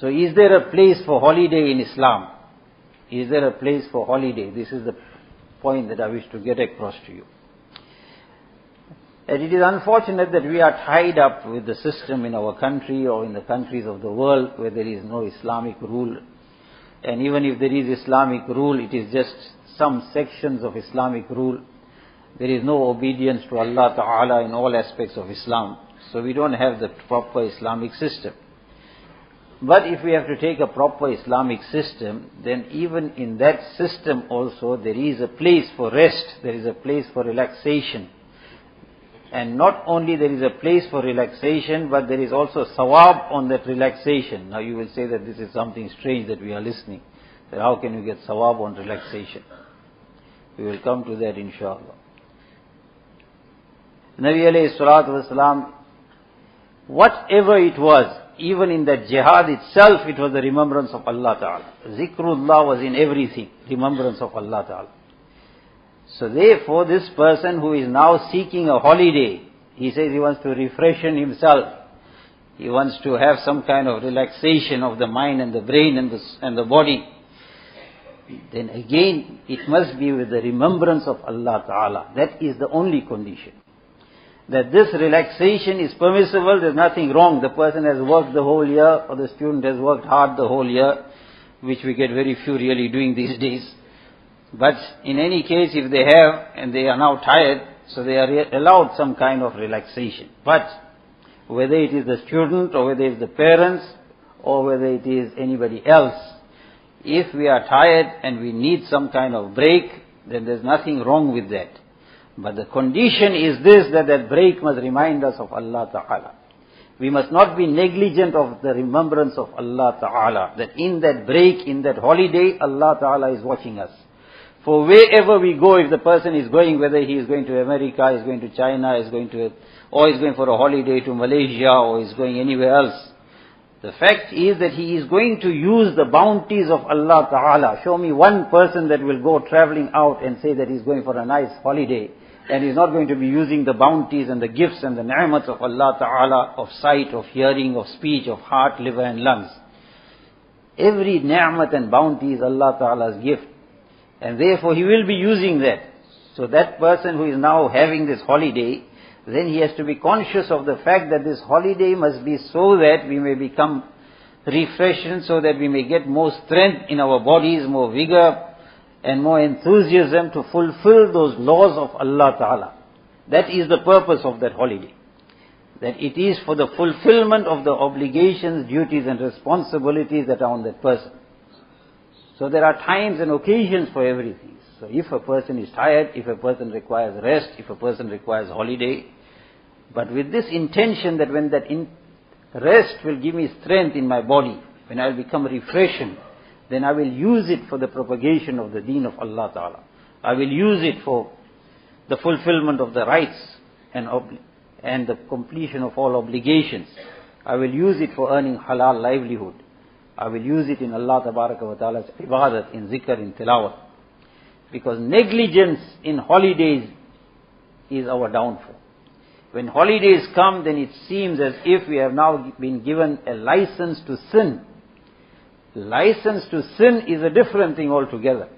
So is there a place for holiday in Islam? Is there a place for holiday? This is the point that I wish to get across to you. And it is unfortunate that we are tied up with the system in our country or in the countries of the world where there is no Islamic rule. And even if there is Islamic rule, it is just some sections of Islamic rule. There is no obedience to Allah Ta'ala in all aspects of Islam. So we don't have the proper Islamic system. But if we have to take a proper Islamic system, then even in that system also there is a place for rest, there is a place for relaxation. And not only there is a place for relaxation, but there is also sawab on that relaxation. Now you will say that this is something strange that we are listening. That how can you get sawab on relaxation? We will come to that inshallah. Nabi alayhi salatu wasalam, whatever it was, even in that jihad itself, it was the remembrance of Allah Ta'ala. Zikrullah was in everything, remembrance of Allah Ta'ala. So therefore, this person who is now seeking a holiday, he says he wants to refreshen himself. He wants to have some kind of relaxation of the mind and the brain and the body. Then again, it must be with the remembrance of Allah Ta'ala. That is the only condition. That this relaxation is permissible, there's nothing wrong. The person has worked the whole year, or the student has worked hard the whole year, which we get very few really doing these days. But in any case, if they have, and they are now tired, so they are allowed some kind of relaxation. But whether it is the student, or whether it is the parents, or whether it is anybody else, if we are tired and we need some kind of break, then there's nothing wrong with that. But the condition is this, that that break must remind us of Allah Ta'ala. We must not be negligent of the remembrance of Allah Ta'ala. That in that break, in that holiday, Allah Ta'ala is watching us. For wherever we go, if the person is going, whether he is going to America, is going to China, or is going for a holiday to Malaysia, or is going anywhere else, the fact is that he is going to use the bounties of Allah Ta'ala. Show me one person that will go traveling out and say that he's going for a nice holiday, and he's not going to be using the bounties and the gifts and the ni'mats of Allah Ta'ala, of sight, of hearing, of speech, of heart, liver and lungs. Every ni'mat and bounty is Allah Ta'ala's gift. And therefore he will be using that. So that person who is now having this holiday, then he has to be conscious of the fact that this holiday must be so that we may become refreshed, so that we may get more strength in our bodies, more vigor and more enthusiasm to fulfill those laws of Allah Ta'ala. That is the purpose of that holiday. That it is for the fulfillment of the obligations, duties and responsibilities that are on that person. So there are times and occasions for everything. So if a person is tired, if a person requires rest, if a person requires holiday, but with this intention that when that rest will give me strength in my body, when I will become refreshed, then I will use it for the propagation of the deen of Allah Ta'ala. I will use it for the fulfillment of the rights and the completion of all obligations. I will use it for earning halal livelihood. I will use it in Allah Tabaraka wa Ta'ala's ibadat, in zikr, in tilawat. Because negligence in holidays is our downfall. When holidays come, then it seems as if we have now been given a license to sin. License to sin is a different thing altogether.